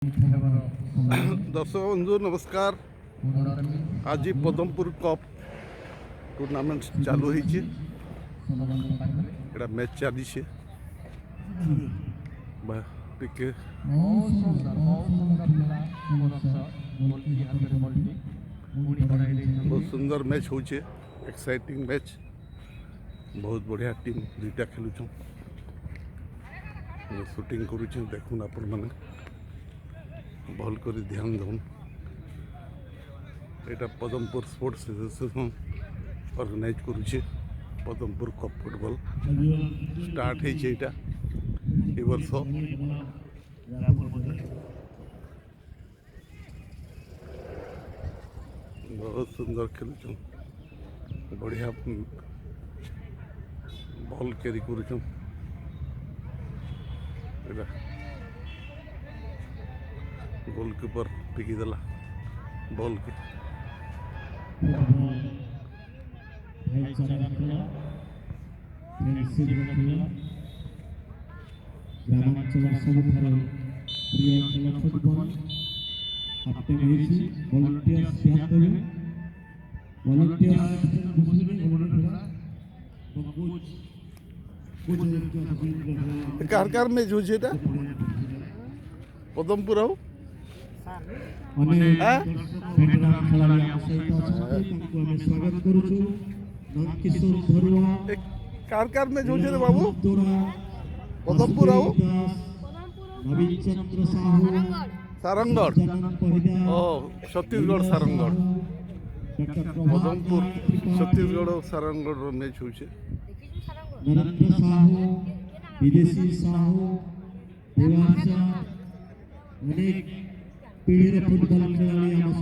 दर्शक बंधु नमस्कार। आज पदमपुर कप टूर्नामेंट चालू होती मैच चली बहुत सुंदर मैच हो एक्साइटिंग मैच। बहुत बढ़िया टीम दुईटा खेलुँ शूटिंग करुँ देखुन आपण मैंने भल कर ध्यान दौन। यहाँ पदमपुर स्पोर्ट्स एसोसिएशन ऑर्गेनाइज करुचे पदमपुर कप फुटबॉल स्टार्ट होता ए वर्ष। बहुत सुंदर खेलुँ बढ़िया बॉल कैरी करुँ। गोलकीपर टिकीदेला बॉल के ग्रामांचल सबुठार प्रिय खेल फुटबल आपटे रही वॉलंटियर्स ध्यान देवे। वॉलंटियर्स कार में जो पदमपुर आओ स्वागत करुछु। नंदकिशोर धरुआ कार में जो बाबू पदमपुर आओ नवीन चंद्र साहू सारंगगढ़ ओ छत्तीसगढ़ सारंगगढ़ पदमपुर छत्तीसगढ़ और सारंगगढ़ मैच हो नरेंद्र साहू विदेशी साहू देवांश अनेक पीढ़ी फुटबल खेलाड़ी आम